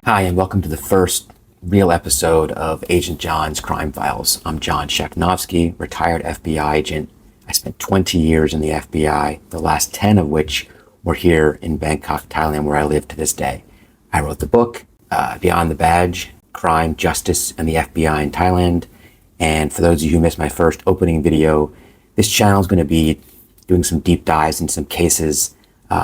Hi, and welcome to the first real episode of Agent John's Crime Files. I'm John Sheknovsky, retired FBI agent. I spent 20 years in the FBI, the last 10 of which were here in Bangkok, Thailand, where I live to this day. I wrote the book, Beyond the Badge, Crime, Justice, and the FBI in Thailand. And for those of you who missed my first opening video, this channel is going to be doing some deep dives in some cases,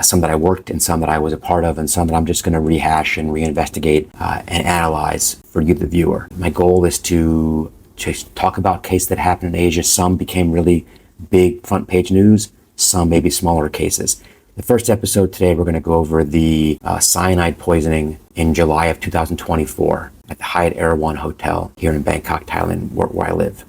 some that I worked and some that I was a part of, and some that I'm just going to rehash and reinvestigate and analyze for you, the viewer. My goal is to just talk about cases that happened in Asia. Some became really big front page news, some maybe smaller cases. The first episode today, we're going to go over the cyanide poisoning in July of 2024 at the Hyatt Erawan Hotel here in Bangkok, Thailand, where I live.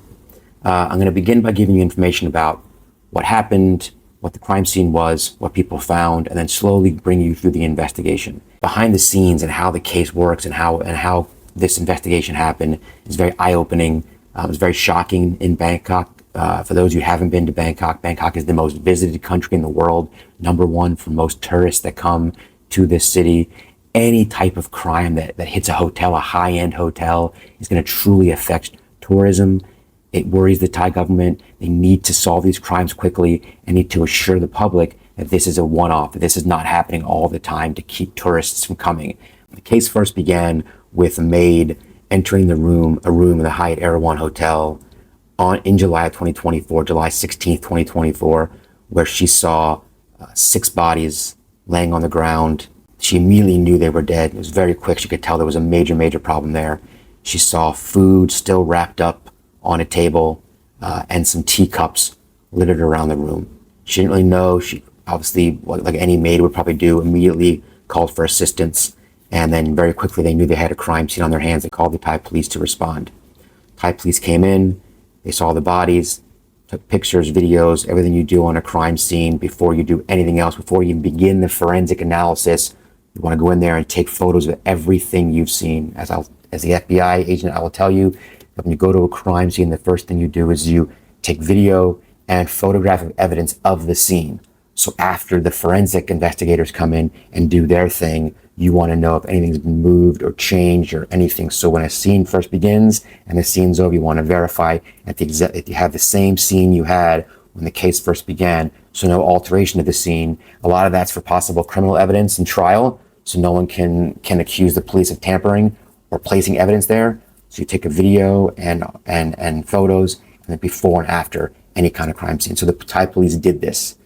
I'm going to begin by giving you information about what happened, what the crime scene was, what people found, and then slowly bring you through the investigation. Behind the scenes and how the case works and how this investigation happened is very eye-opening. It was very shocking in Bangkok. For those who haven't been to Bangkok, Bangkok is the most visited country in the world, #1 for most tourists that come to this city. Any type of crime that hits a hotel, a high-end hotel, is going to truly affect tourism. It worries the Thai government. They need to solve these crimes quickly and need to assure the public that this is a one-off, that this is not happening all the time to keep tourists from coming. The case first began with a maid entering a room in the Hyatt Erawan Hotel in July of 2024, July 16th, 2024, where she saw 6 bodies laying on the ground. She immediately knew they were dead. It was very quick. She could tell there was a major problem there. She saw food still wrapped up on a table and some teacups littered around the room. She didn't really know. She obviously, like any maid would probably do, immediately called for assistance. And then very quickly they knew they had a crime scene on their hands. They called the Thai police to respond. Thai police came in. They saw the bodies, took pictures, videos, everything you do on a crime scene before you do anything else, before you even begin the forensic analysis. You want to go in there and take photos of everything you've seen. As the FBI agent, I will tell you, when you go to a crime scene, the first thing you do is you take video and photographic evidence of the scene. So after the forensic investigators come in and do their thing, you want to know if anything's been moved or changed or anything. So when a scene first begins and the scene's over, you want to verify if you have the same scene you had when the case first began. So no alteration of the scene. A lot of that's for possible criminal evidence in trial. So no one can accuse the police of tampering or placing evidence there. So you take a video and photos, and then before and after any kind of crime scene. So the Thai police did this.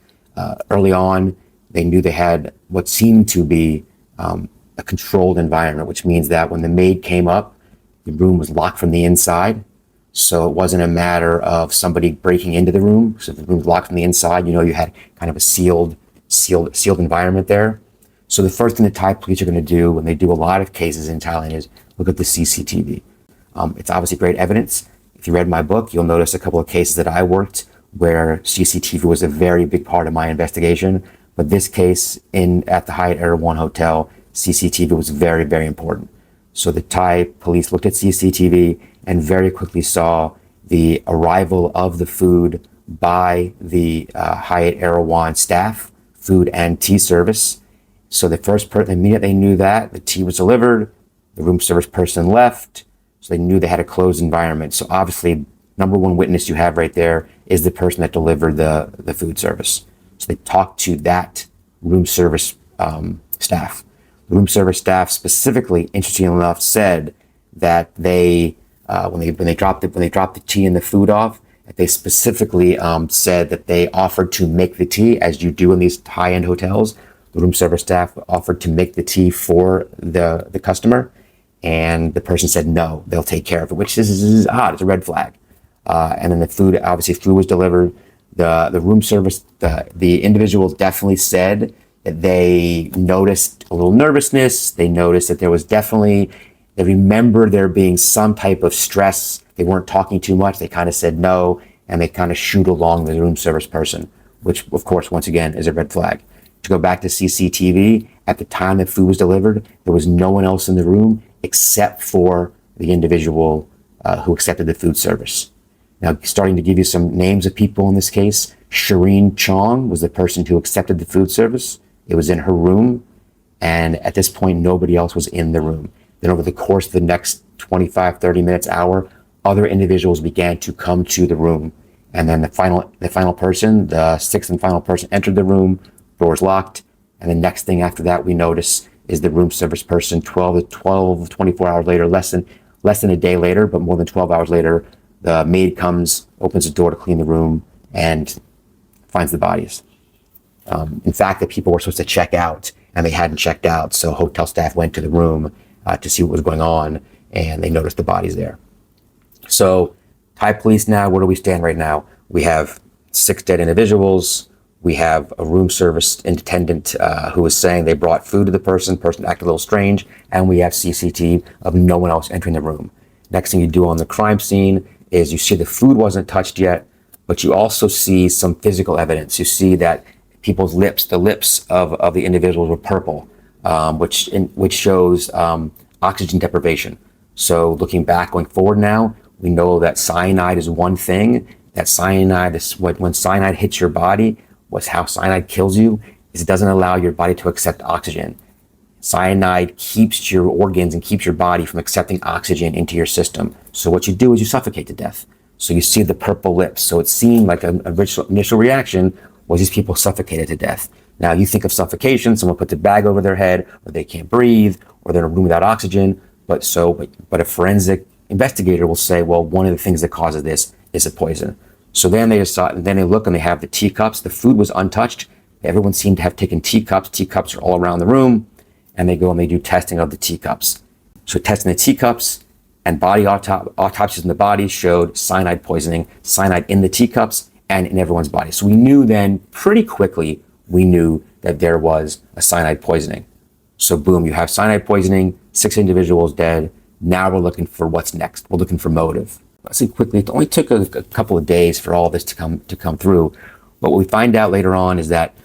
Early on, they knew they had what seemed to be a controlled environment, which means that when the maid came up, the room was locked from the inside. So it wasn't a matter of somebody breaking into the room. So if the room was locked from the inside, you had kind of a sealed environment there. So the first thing the Thai police are going to do when they do a lot of cases in Thailand is look at the CCTV. It's obviously great evidence. If you read my book, you'll notice a couple of cases that I worked where CCTV was a very big part of my investigation. But this case at the Hyatt Erawan Hotel, CCTV was very important. So the Thai police looked at CCTV and very quickly saw the arrival of the food by the Hyatt Erawan staff, food and tea service. So the minute they knew that the tea was delivered, the room service person left. So they knew they had a closed environment. So obviously, #1 witness you have right there is the person that delivered the food service. So they talked to that room service staff. The room service staff specifically, interestingly enough, said that they when they dropped the tea and the food off, that they specifically said that they offered to make the tea, as you do in these high-end hotels. The room service staff offered to make the tea for the customer. And the person said, no, they'll take care of it, which is odd. It's a red flag. And then the food was delivered. The room service, the individuals definitely said that they noticed a little nervousness. They noticed that they remember there being some type of stress. They weren't talking too much. They kind of said no, and they kind of shoot along the room service person, which of course, once again, is a red flag. To go back to CCTV, at the time that food was delivered, there was no one else in the room except for the individual who accepted the food service. Now, starting to give you some names of people in this case, Shireen Chong was the person who accepted the food service. It was in her room, and at this point, nobody else was in the room. Then over the course of the next 25, 30 minutes, hour, other individuals began to come to the room. And then the final person, the sixth and final person, entered the room, doors locked. And the next thing after that we notice is the room service person 24 hours later, less than a day later, but more than 12 hours later, the maid comes, opens the door to clean the room, and finds the bodies. In fact, the people were supposed to check out, and they hadn't checked out. So hotel staff went to the room to see what was going on, and they noticed the bodies there. So Thai police now, where do we stand right now? We have 6 dead individuals. We have a room service attendant who was saying they brought food to the person acted a little strange, and we have CCTV of no one else entering the room. Next thing you do on the crime scene is you see the food wasn't touched yet, but you also see some physical evidence. You see that people's lips, the lips of the individuals were purple, which shows oxygen deprivation. So looking back, going forward now, we know that cyanide is one thing. That cyanide is when cyanide hits your body, how cyanide kills you is it doesn't allow your body to accept oxygen. Cyanide keeps your organs and keeps your body from accepting oxygen into your system. So what you do is you suffocate to death. So you see the purple lips. So it seemed like an initial reaction was these people suffocated to death. Now you think of suffocation, someone puts a bag over their head, or they can't breathe, or they're in a room without oxygen. But a forensic investigator will say, well, one of the things that causes this is a poison. So then they look and they have the teacups. The food was untouched. Everyone seemed to have taken teacups. Teacups are all around the room. And they go and they do testing of the teacups. So testing the teacups and body autopsies in the body showed cyanide poisoning, cyanide in the teacups and in everyone's body. So we knew then pretty quickly, that there was a cyanide poisoning. So boom, you have cyanide poisoning, 6 individuals dead. Now we're looking for what's next. We're looking for motive. Let's see quickly, it only took a couple of days for all this to come through. But what we find out later on is that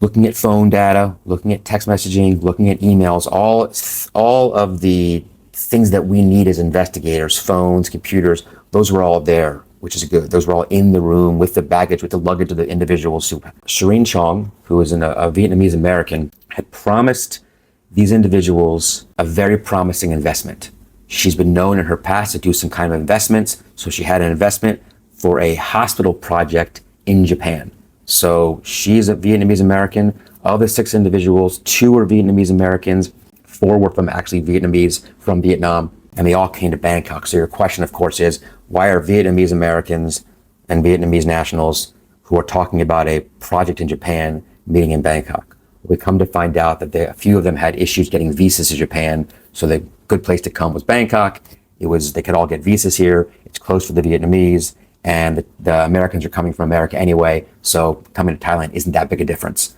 looking at phone data, looking at text messaging, looking at emails, all of the things that we need as investigators, phones, computers, those were all there, which is good. Those were all in the room with the baggage, with the luggage of the individuals. Shireen Chong, who is a Vietnamese American, had promised these individuals a very promising investment. She's been known in her past to do some kind of investments. So she had an investment for a hospital project in Japan. So she's a Vietnamese American. Of the 6 individuals, 2 were Vietnamese Americans, 4 were from actually Vietnamese from Vietnam, and they all came to Bangkok. So your question, of course, is why are Vietnamese Americans and Vietnamese nationals who are talking about a project in Japan meeting in Bangkok? We come to find out that a few of them had issues getting visas to Japan, so the good place to come was Bangkok. They could all get visas here. It's close for the Vietnamese, and the Americans are coming from America anyway, so coming to Thailand isn't that big a difference.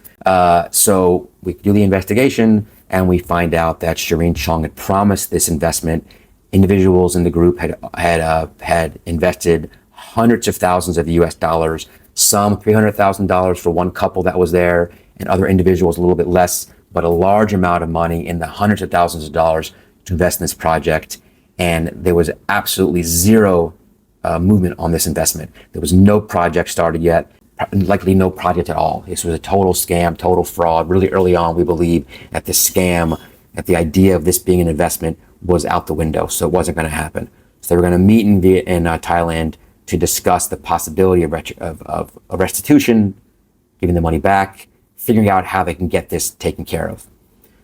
So we do the investigation, and we find out that Shireen Chong had promised this investment. Individuals in the group had invested hundreds of thousands of US dollars, some $300,000 for one couple that was there, and other individuals a little bit less, but a large amount of money in the hundreds of thousands of dollars to invest in this project. And there was absolutely zero movement on this investment. There was no project started yet, likely no project at all. This was a total scam, total fraud. Really early on, we believe that the scam, that the idea of this being an investment was out the window, so it wasn't going to happen. So they were going to meet in Thailand to discuss the possibility of restitution, giving the money back, figuring out how they can get this taken care of.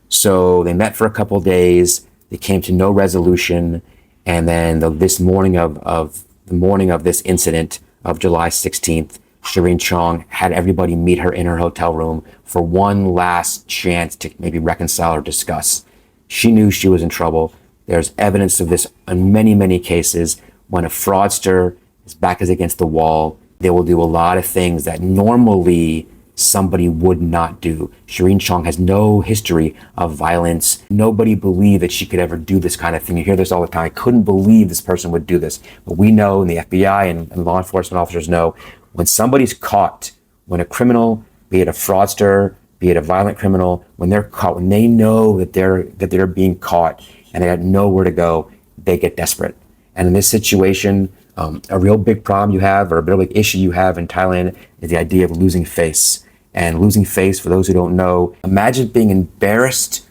So they met for a couple of days. They came to no resolution, and then the morning of this incident of July 16th, Shireen Chong had everybody meet her in her hotel room for one last chance to maybe reconcile or discuss. She knew she was in trouble. There's evidence of this in many, many cases. When a fraudster, his back is against the wall, they will do a lot of things that normally somebody would not do. Shireen Chong has no history of violence. Nobody believed that she could ever do this kind of thing. You hear this all the time. I couldn't believe this person would do this. But we know, and the FBI and law enforcement officers know, when somebody's caught, when a criminal, be it a fraudster, be it a violent criminal, when they're caught, when they know that they're being caught and they have nowhere to go, they get desperate. And in this situation, a real big problem you have, or a real big issue you have in Thailand, is the idea of losing face. And losing face, for those who don't know, imagine being embarrassed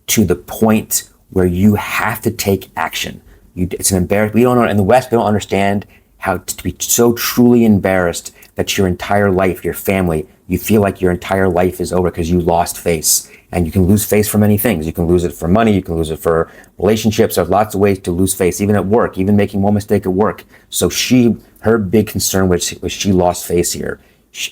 to the point where you have to take action. It's an embarrassment. We don't know, in the West, we don't understand how to be so truly embarrassed that your entire life, your family, you feel like your entire life is over because you lost face. And you can lose face for many things. You can lose it for money. You can lose it for relationships. There's lots of ways to lose face, even at work, even making one mistake at work. So her big concern was she lost face here.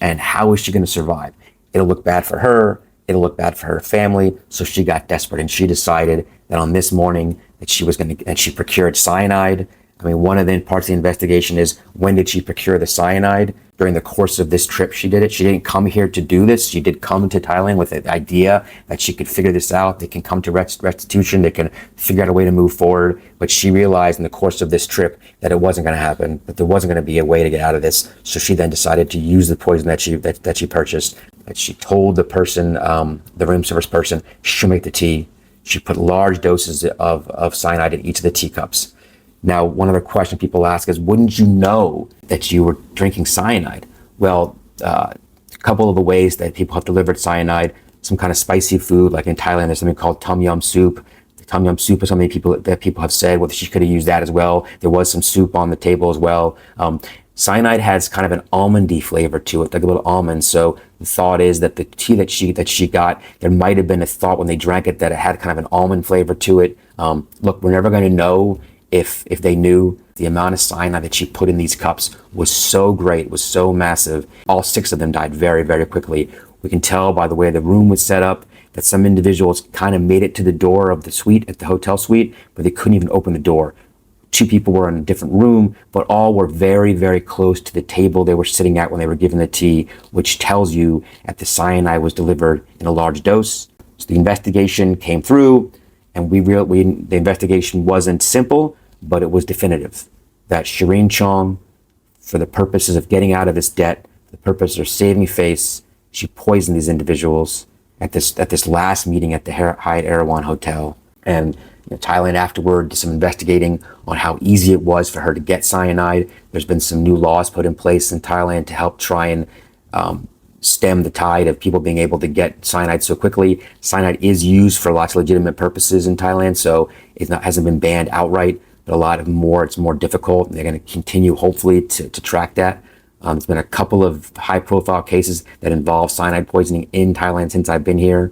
And how is she going to survive? It'll look bad for her. It'll look bad for her family. So she got desperate, and she decided that on this morning that she procured cyanide. I mean, one of the parts of the investigation is, when did she procure the cyanide? During the course of this trip, she did it. She didn't come here to do this. She did come to Thailand with the idea that she could figure this out. They can come to restitution. They can figure out a way to move forward. But she realized in the course of this trip that it wasn't going to happen, that there wasn't going to be a way to get out of this. So she then decided to use the poison that she purchased. That she told the person, the room service person, she'll make the tea. She put large doses of cyanide in each of the teacups. Now, one other question people ask is, wouldn't you know that you were drinking cyanide? Well, a couple of the ways that people have delivered cyanide, some kind of spicy food, like in Thailand, there's something called tom yum soup. The tom yum soup is something that people have said, well, she could have used that as well. There was some soup on the table as well. Cyanide has kind of an almondy flavor to it, like a little almond. So the thought is that the tea that she got, there might have been a thought when they drank it that it had kind of an almond flavor to it. Look, we're never going to know if they knew. The amount of cyanide that she put in these cups was so great, was so massive. All 6 of them died very, very quickly. We can tell by the way the room was set up that some individuals kind of made it to the door of the suite, at the hotel suite, but they couldn't even open the door. 2 people were in a different room, but all were very, very close to the table they were sitting at when they were given the tea, which tells you that the cyanide was delivered in a large dose. So the investigation came through, and the investigation wasn't simple, but it was definitive. That Shireen Chong, for the purposes of getting out of this debt, the purpose of saving face, she poisoned these individuals at this last meeting at the Hyatt Erawan Hotel. And Thailand afterward did some investigating on how easy it was for her to get cyanide. There's been some new laws put in place in Thailand to help try and stem the tide of people being able to get cyanide so quickly. Cyanide is used for lots of legitimate purposes in Thailand, so hasn't been banned outright, but it's more difficult, and they're going to continue, hopefully, to track that. There's been a couple of high-profile cases that involve cyanide poisoning in Thailand since I've been here.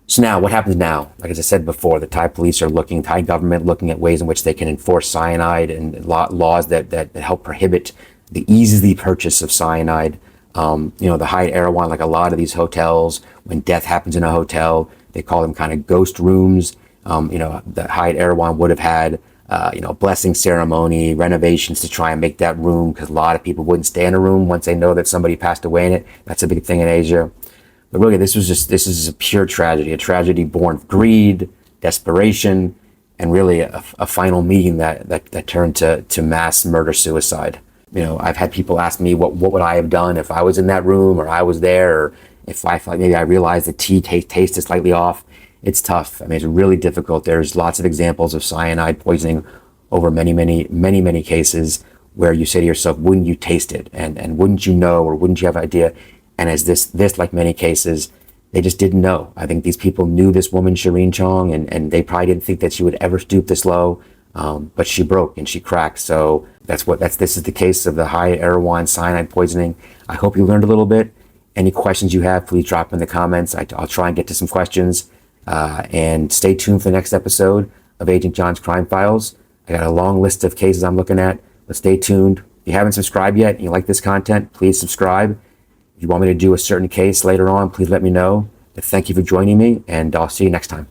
So now, what happens now? Like as I said before, the Thai police are Thai government looking at ways in which they can enforce cyanide and laws that help prohibit the easy purchase of cyanide. The Hyatt Erawan, like a lot of these hotels, when death happens in a hotel, they call them kind of ghost rooms. The Hyatt Erawan would have had, a blessing ceremony, renovations to try and make that room, because a lot of people wouldn't stay in a room once they know that somebody passed away in it. That's a big thing in Asia. But really, this is a pure tragedy, a tragedy born of greed, desperation, and really a final meeting that turned to mass murder-suicide. I've had people ask me, what would I have done if I was in that room, or I was there, or if I felt maybe I realized the tea tasted slightly off. It's tough. I mean, it's really difficult. There's lots of examples of cyanide poisoning over many cases where you say to yourself, wouldn't you taste it? And wouldn't you know, or wouldn't you have an idea? And as this, like many cases, they just didn't know. I think these people knew this woman, Shireen Chong, and they probably didn't think that she would ever stoop this low. But she broke and she cracked. So this is the case of the Hyatt Erawan cyanide poisoning. I hope you learned a little bit. Any questions you have, please drop in the comments. I'll try and get to some questions. And stay tuned for the next episode of Agent John's Crime Files. I got a long list of cases I'm looking at, but stay tuned. If you haven't subscribed yet and you like this content, please subscribe. If you want me to do a certain case later on, please let me know. But thank you for joining me, and I'll see you next time.